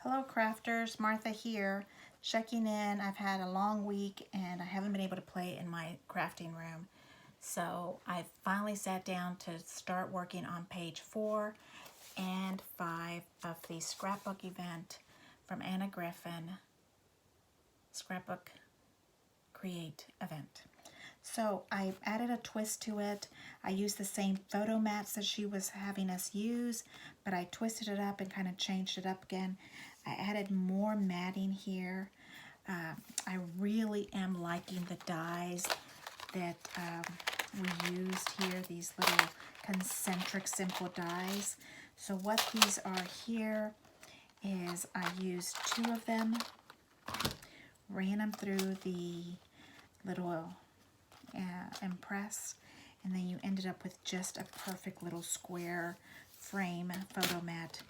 Hello crafters, Martha here, checking in. I've had a long week and I haven't been able to play in my crafting room. So I finally sat down to start working on page 4 and 5 of the scrapbook event from Anna Griffin, Scrapbook Create event. So I added a twist to it. I used the same photo mats that she was having us use, but I twisted it up and kind of changed it up again. I added more matting here. I really am liking the dies that we used here, these little concentric simple dies. So what these are here is I used 2 of them, ran them through the little impress, and then you ended up with just a perfect little square frame photo mat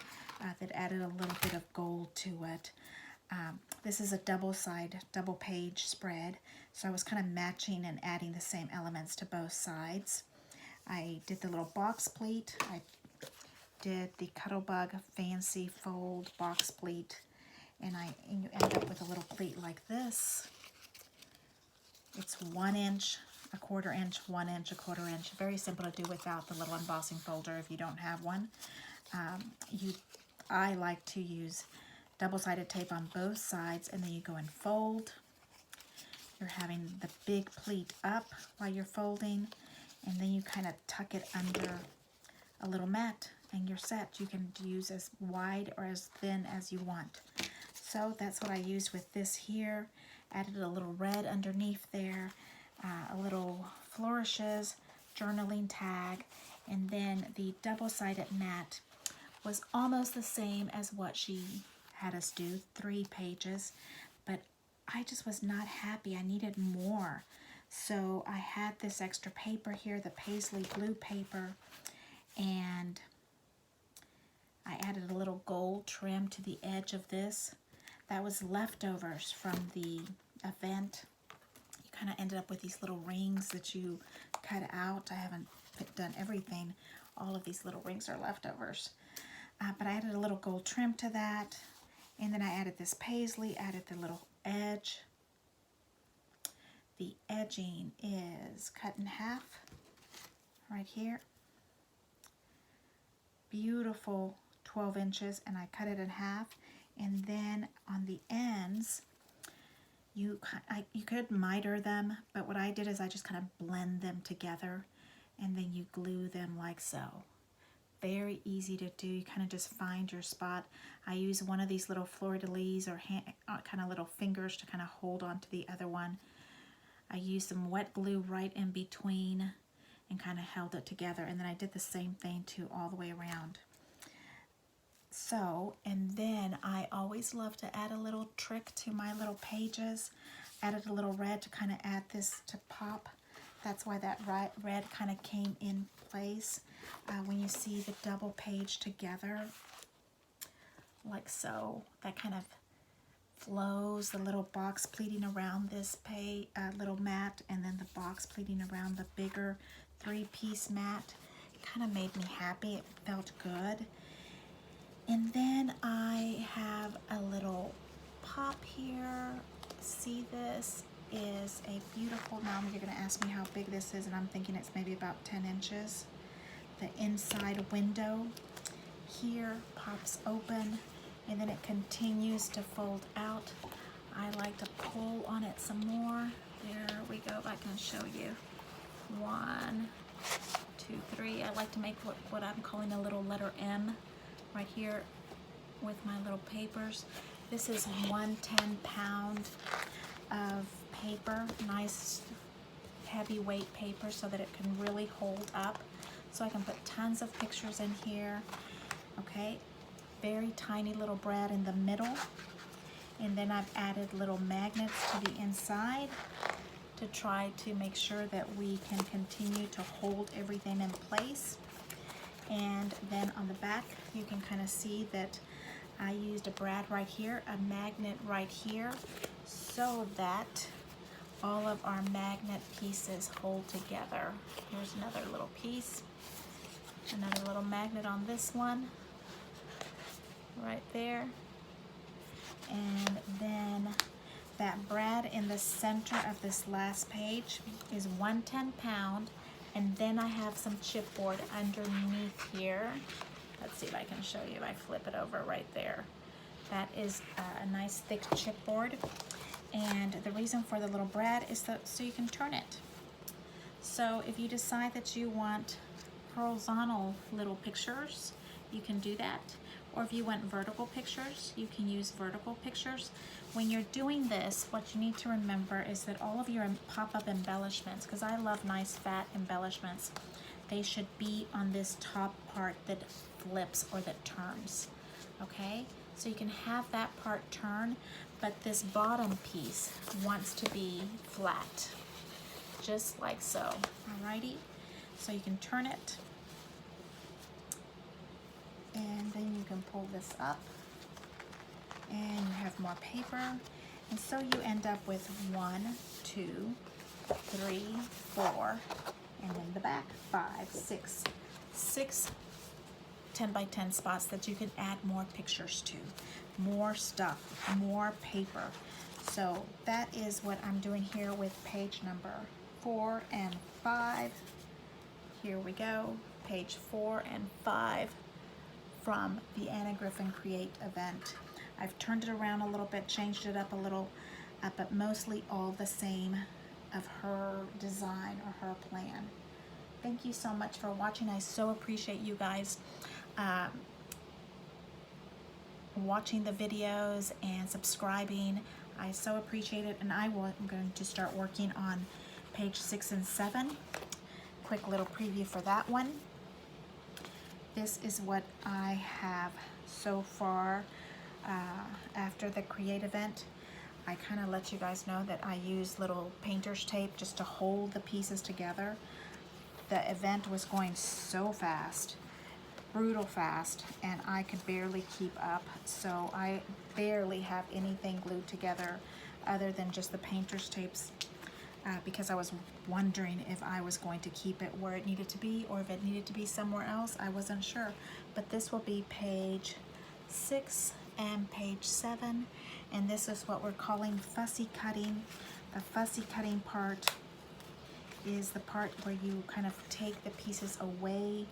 that added a little bit of gold to it. This is a double page spread, so I was kind of matching and adding the same elements to both sides. I did the little box pleat. I did the Cutterpillar fancy fold box pleat, and you end up with a little pleat like this. It's 1 inch, a quarter inch, 1 inch, a quarter inch. Very simple to do without the little embossing folder if you don't have one. I like to use double-sided tape on both sides, and then you go and fold. You're having the big pleat up while you're folding, and then you kind of tuck it under a little mat, and you're set. You can use as wide or as thin as you want. So that's what I used with this here. Added a little red underneath there, a little flourishes, journaling tag, and then the double-sided mat was almost the same as what she had us do, 3 pages, but I just was not happy. I needed more. So I had this extra paper here, the paisley blue paper, and I added a little gold trim to the edge of this. That was leftovers from the event. You kind of ended up with these little rings that you cut out. I haven't done everything. All of these little rings are leftovers. But I added a little gold trim to that. And then I added this paisley, added the little edge. The edging is cut in half right here. Beautiful 12 inches, and I cut it in half. And then on the ends, you could miter them, but what I did is I just kind of blend them together, and then you glue them like so. Very easy to do. You kind of just find your spot. I use one of these little fleur-de-lis or kind of little fingers to kind of hold on to the other one. I used some wet glue right in between and kind of held it together, and then I did the same thing too all the way around. So, and then I always love to add a little trick to my little pages. Added a little red to kind of add this to pop. That's why that red kind of came in place when you see the double page together, like so. That kind of flows, the little box pleating around this little mat, and then the box pleating around the bigger 3-piece mat. Kind of made me happy. It felt good. And then I have a little pop here. See, this is a beautiful, now you're going to ask me how big this is, and I'm thinking it's maybe about 10 inches. The inside window here pops open, and then it continues to fold out. I like to pull on it some more. There we go. I can show you. 1, 2, 3. I like to make what I'm calling a little letter M right here with my little papers. This is 1 10-pound of paper, nice heavyweight paper, so that it can really hold up. So I can put tons of pictures in here. Okay, very tiny little brad in the middle, and then I've added little magnets to the inside to try to make sure that we can continue to hold everything in place. And then on the back, you can kind of see that I used a brad right here, a magnet right here, so that all of our magnet pieces hold together. Here's another little piece, another little magnet on this one, right there. And then that brad in the center of this last page is 110 pound. And then I have some chipboard underneath here. Let's see if I can show you. I flip it over right there. That is a nice thick chipboard. And the reason for the little brad is so you can turn it. So if you decide that you want horizontal little pictures, you can do that. Or if you want vertical pictures, you can use vertical pictures. When you're doing this, what you need to remember is that all of your pop-up embellishments, because I love nice fat embellishments, they should be on this top part that flips or that turns, okay? So you can have that part turn, but this bottom piece wants to be flat, just like so, alrighty? So you can turn it, and then you can pull this up, and you have more paper, and so you end up with 1, 2, 3, 4, and then the back 5, 6 10 by 10 spots that you can add more pictures to, more stuff, more paper. So that is what I'm doing here with page number 4 and 5. Here we go, page 4 and 5 from the Anna Griffin Create event. I've turned it around a little bit, changed it up a little, but mostly all the same of her design or her plan. Thank you so much for watching. I so appreciate you guys watching the videos and subscribing. I so appreciate it, and I'm going to start working on page 6 and 7. Quick little preview for that one. This is what I have so far after the Create event. I kind of let you guys know that I use little painter's tape just to hold the pieces together. The event was going so fast, brutal fast, and I could barely keep up, so I barely have anything glued together other than just the painter's tapes, because I was wondering if I was going to keep it where it needed to be or if it needed to be somewhere else. I wasn't sure, but this will be page 6 and page 7, and this is what we're calling fussy cutting. The fussy cutting part is the part where you kind of take the pieces away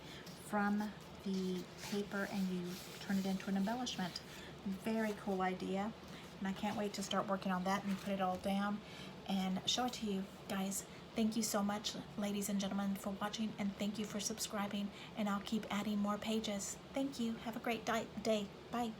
from the paper and you turn it into an embellishment. Very cool idea, and I can't wait to start working on that and put it all down and show it to you guys. Thank you so much, ladies and gentlemen, for watching, and thank you for subscribing, and I'll keep adding more pages. Thank you. Have a great day. Bye.